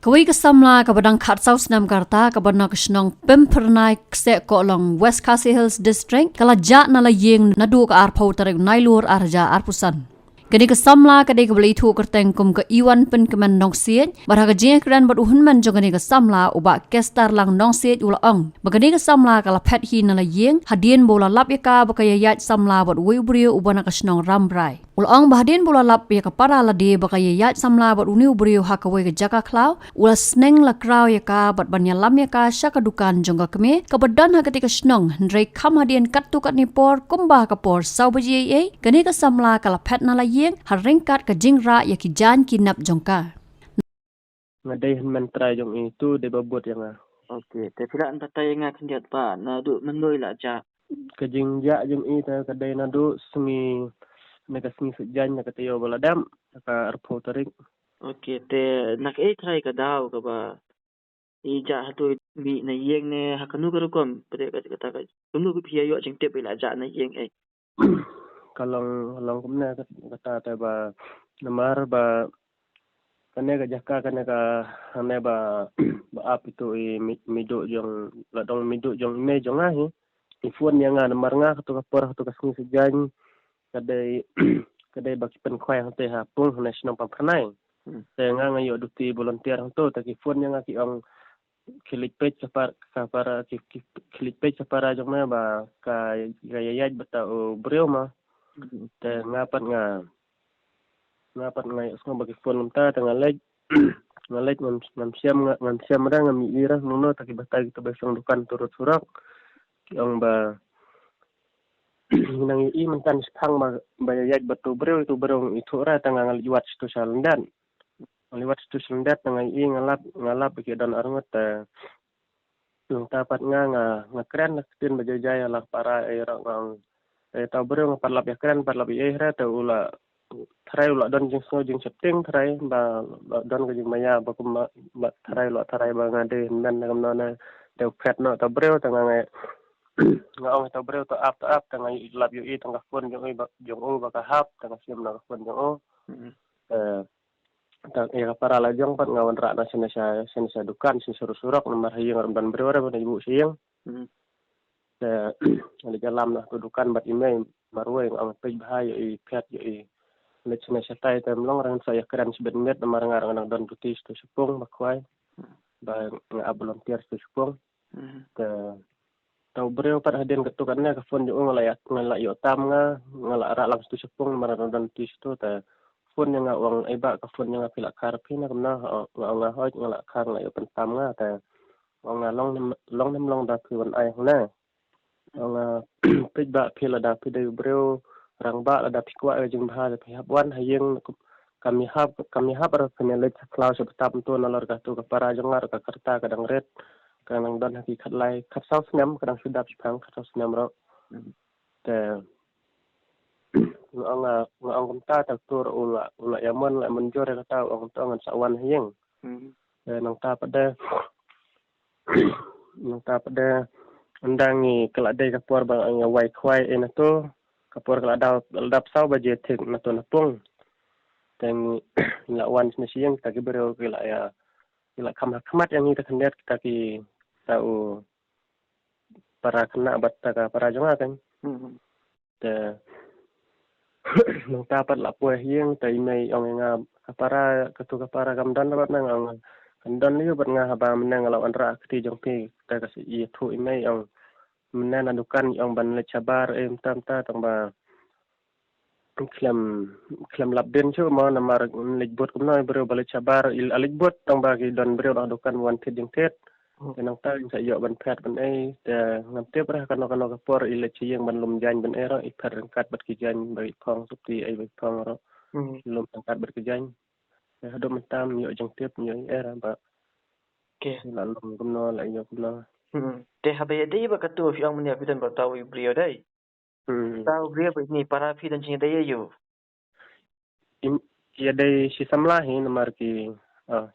Kawai kesamla kabadang khatsau senam karta kabadna kesnong pempernai kse kolong West Khasi Hills District kala ja nala yeng nadu ka arpau tarik nailur arja arpusan. Kini kesamla kadai kabeli itu kerteng kum ke iwan pen kemen nong siet barha ka jeng kran bad uhun man jong kini kesamla uba kestar lang nong siet ula ong. Bagani kesamla kala pet hi nala yeng hadien bola lap yaka bakaya yat samla bad wibrio ubana kesnong rambrai. Ulang bahadin bola lap ya kapara la de bakaya yat samla bat uni ubrio hakawai ke jaka klau ula sneng la krau ya ka bat banyalam ya ka syaka dukan jongga keme kabadan ha ketika snong ndrei kam hadien katu kat ni por kumbah ka por sau baji ai kani ka samla kala pet na la yeng haringkat ka jingra ya ki jan kinap jongka ngadai men try jong itu de babot yang Okey, tapi tidak entah tayang akan dia pa na duk mendoi lah ja. kejingja jong itu kadai nadu semi neka semi sejan na katayo baladam ka arpo tarik. Okey, te nak try ka daw ka ba. Ja hatu bi na yeng ne hakanu ka rukom pede ka kata ka. Tunggu ku pia yo jeng tep la ja na yeng Kalau kumna kata ba namar ba kane ka jaka kane ka hane ba ap itu mido jong ladong mido jong me jong ahi ifun yang namar nga to ka por to ka semi sejan kadai baki pen khoi hang te ha pung national pampanai te nga ngayo duti volunteer hang to taki phone yang aki ong kilik page para kilik page para jong na ba ka yayaj bata o breu ma te ngapat usnga baki phone ta ngalej ngalej ngam siam ra ngam ira nuno taki bata gitu besong dukan turut surak ki ong ba nang i mentan sepang bayayat batu breu itu berong itu ora tanga ngaliwat stu salendan ngaliwat stu salendan tanga i ngalap ke dan arngot yung tapat nga keren tin bajajaya lah para era ngang ta breu parlap ya keren parlap i era ta ula tharai ula don jing so jing septing tharai ba don ke jing maya ba kum tharai ba ngade nan ngam nona de pet no ta breu tanga ngaong ito breu to up tanga lab yu i tanga phone jong o baka hap tanga siam na phone jong o tang e para la jong pat ngawan ra na sinasa dukan sin surak nomor hayeng ramdan breu ra bana ibu siang ali jalam na to dukan bat email marwe ang page bahaya i pet yu i le sinasa tai tem long ran saya keren sibet met nomor ngarang nang don putis to supung bakwai ba nga volunteer to supung tau breu pat hadin ketukannya ke phone jo ngalak yo tam ngalak ra lang stu sepung maran dan tis tu ta phone yang ngawang iba ke phone yang pilak karpi na kamna nga hoj ngalak kang la yo pentam nga ta long da piwan ai hna nga pej ba pila da pide breu rang ba la da pikwa jing bha pi habwan hayeng kami hab ra penelet klaus betam tu nalor ka tu ka para jongar ka karta kadang red kadang don haki khatlai khatsau snam kadang sudap spang khatsau snam ro te ngong kumta tak tur ula yaman la menjor kata ong tongan sawan hieng nang ta pada undangi keladai kapor bang ang wai khwai ena to kapor keladap sau baje thik na to napung teng la wan sieng ta gibreo kila khamat yang kita kendet kita ki tahu para kena batta para jonga kan te nang tapat la poe hieng tai mai ong nga para kamdan bat nang kandan liu bat nga haba menang lawan ra kti jong pi ta ka si thu imai ong menana dukan ong ban le cabar tam ta tang ba klem labden chu mo namar ligbot kumna bro bale cabar aligbot tang ba ki don bro dukan wan theding tet nang ta sa yo ban phat ban ai te ngam te pra kan ka por ile chieng ban lum jan ban era i phar kat bat ki jan bai khong supti ai bai khong ro lum kat bat ki jan hado mentam yo jang tep yo era ba Okey. la lum kumno la yo kumno Te habe dei ba katu fiang menia pidan ba tahu brio dai. Tahu brio ba ni para pidan cing dai yo. ya dai si samlahi namar ki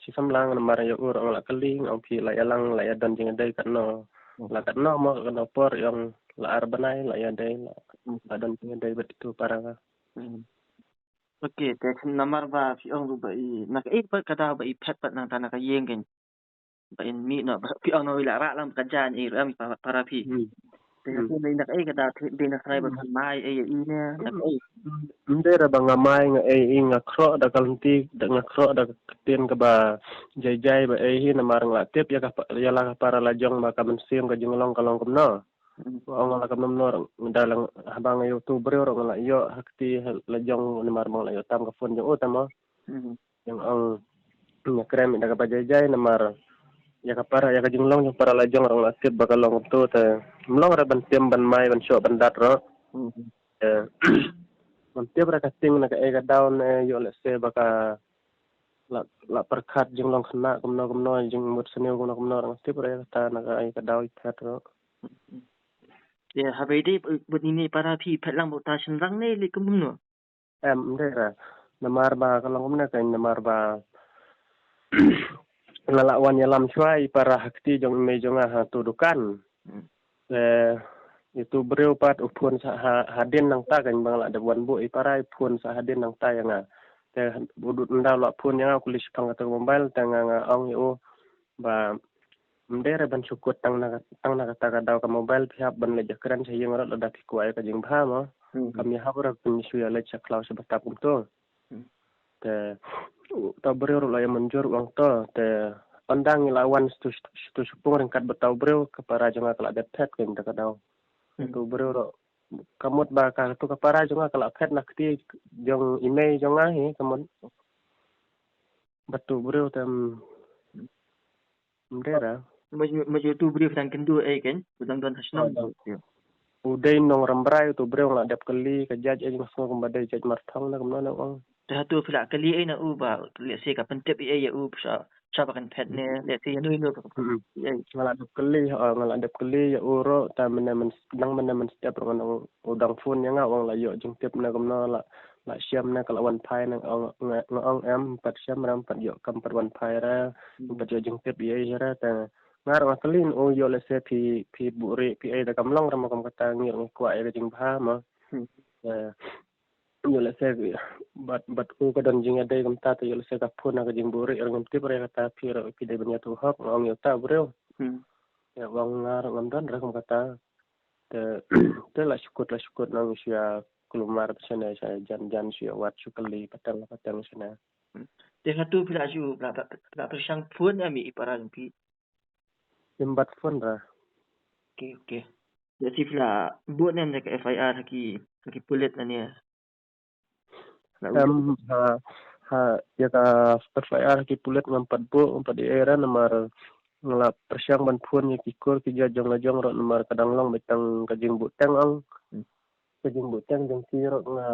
si samlang namar yo ur ang la keling ang pi la yalang la dan jing dai katno mo katno por yang la arbanai la ya dai la dan jing dai bet itu parang Okey, te namar ba pi ong ba I nak pa kada ba I pet pat nang tanaka yengen ba in mi no ba pi ong no ila ra lam ka jan I ram para pi. Hmm. Te Hmm. tu nak kada de na sai ba kan mai I ne nak Hindi ra ba nga may nga nga kro da kalanti da nga kro da tin ka ba jay ba hi na marang la tip ya ka ya la ka para la jong ba ka mensim ka jinglong kalong kumno. Ang la kam nomnor dalang habang youtuber ro la yo hakti la jong ni marmong la yo tam ka phone jong utama yang ang nga krem da ka ba jay na mar ya ka para ya ka jinglong yung para la jong rong la tip ba ka long to te mlong ra ban tim ban mai ban sho ban dat ro. Eh, Mantiap ra kasting na ka ega down yo let's say baka la perkat jing long khna kumno jing mut seneu kumno mantiap ra ta na ka ega daw ikat ro. ya habe de but ni para pi pet lang bo ta shin rang ne li kum no. Ndera namar ba kalong kumna ka namar ba ngalawan yalam chwai para hakti jong me jong ha tudukan. Itu beriu pat upun sa hadin nang ta kan bang la da wan bu iparai pun sa hadin nang ta yang te budut nda la pun yang kulis pang ka mobile tanga nga ong yo ba mdere ban sukut tang na ta ka daw ka mobile phap ban le jakran sa yang ro da ki kwai ka jing bha mo kami habra kun su ya le cha klaus ba ta pum to te ta beriu la yang menjur wang to te pandang lawan stu supung ringkat betau beriu ke para janga kala det pet kan ta ka daw tu bro kamot ba ka tu kapara jonga kala phet nakti jong email jonga he kamot batu bro tam mdera Ma tu brief tang kendu ken budang don hasno. uday nong rambrai tu bro la dep kali ka jaj e ngso ko badai jaj marthang na kamno na ong Ta tu pula kali ai na u ba le se ka pentep ai ya u sa ba kan pet ne le se ya nu ka ngala dep kali ya uro ta mena men nang mena men step ro udang phone yang ong la yo jing tip na kamno la siam na kala wan phai na ong em pat siam ram pat yo kam pat wan phai ra pat yo jing tip ye ra ta ngar ma kalin o yo le se pi buri pi ai da kam long ram kam kata ngir kwa ai jing bha ma yo le se bat ko ka dan jing ada kam ta yo le se ka phun na ka jing buri ngam tip ra kata pi ra pi de banya tu hok ngam yo ta bro ya wang ngar ngam dan ra kam kata te la syukut nang sia kelumar sana saya jan sia wat sukali patang sana te tu pula ju pula persang phone ami para pi. imbat phone ra Okay. Jadi pula buat nan dekat FIR haki pulit na niya. ha ya ka perfayar ki pulet ngampat bu umpat di era nomor ngelap persiang ban phone ya kikur ki jajong lajong ro nomor kadang long betang kajing buteng ang kajing buteng jong ki ro nga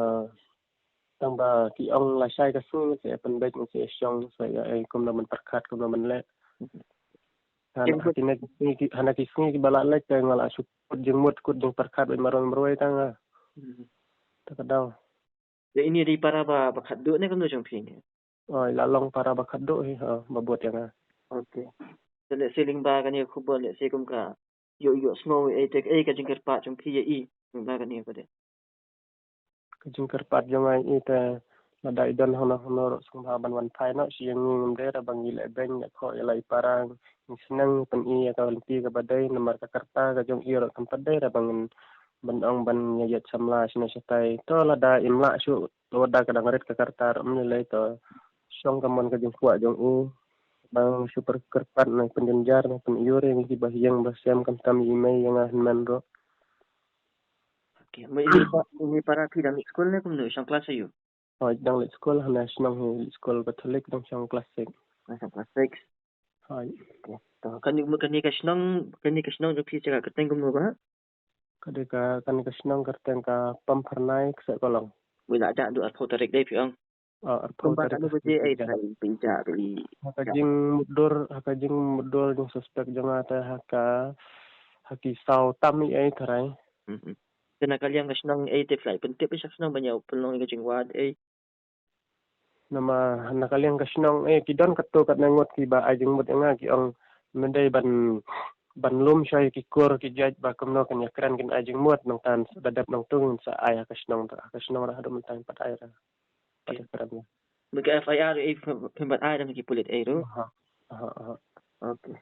tamba ki ong la sai ka su se pen bet se syong saya kum na man perkat kum na man le hana ki ki balale ke ngala sukut jengmut kut jeng perkat be maron beroi tanga takadaw Ya ini di para ba khaddo ne kam do jong pin. oi lalong para bakat do hi babot yang Okay. Jadi siling ba kan ya khubol le se kum ka yo snow e tek e ka jingker pa jong pi i ba kan ya ko de. kajing kerpat jangai ite nada idan hono honor sunghaban wan phai no siang ngum de ra bangi le ben ya kho ilai parang senang pen I ya ka limpi ka badai nomor ka karta ka jong iro tempat de ra bangin ban ong ban ya samla sina satai to lada imla su loda kadang ret ka karta ram le to song kamon ka jong kuat jong bang super kerpat na penjenjar na pen yure ngi bahyang basyam kam tam email yang man ro Okay. Ini para pi dang school ne kum no sang kelas ayo. dang le sekolah nasional sekolah katolik dang sang klasik Sang kelas 6. hai To kan ni ka snong jong pi jaga keteng kum no ba. kadeka kan kasnang karteng ka pampernai sa kolong Wala da do at photo rek de pi ang. arpo Kumba tari kan ba je ai da pinja bi. hakajing mudur yung suspek jong ata haki saw tami ay taray Kena kalian ka snong ai te fly pentep sa snong banyaw pelong ka jingwad ai. nama nakaliang kasnang kidon kato kat nangot ki ba ajing mut nga ki ang menday ban lum siya ki kur ki jaj ba kumno kanya kran kin ajing mut nang tan dadap nang tung sa ay kasnang ra hado man tan pat ay ra pada kerana. Bagi FIR pembat ai dan bagi pulit ai tu. Okay.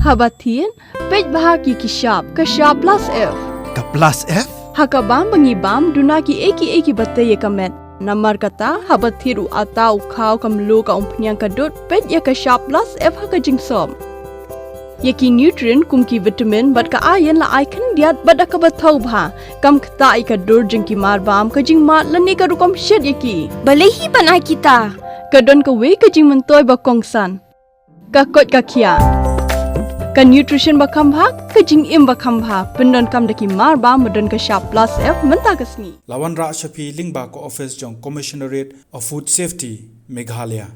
Habatin, pej bahagi kishab, kashab plus F. Ka plus F? Hakabam bangibam dunaki eki batay kamet. Namar kata habathiru atau kau kamlu ka umpnyang kadut pej ya kashab plus F hakajing som. Yaki nutrient kumki vitamin bat ka ayan la icon diat bat akabatau bha. Kam kata ikadur jengki marbam kajing mat lani ka rukom shed yaki. Balehi banai kita. Kadon ka we kajing mentoy bakongsan. Kakot kakia. Ka nutrition bakam bha kajing im bakam bha pendon kam daki marbam medon ka sharp plus F menta kasni. Lawan Ra Shafi Lingba ko office jong Commissionerate of Food Safety Meghalaya.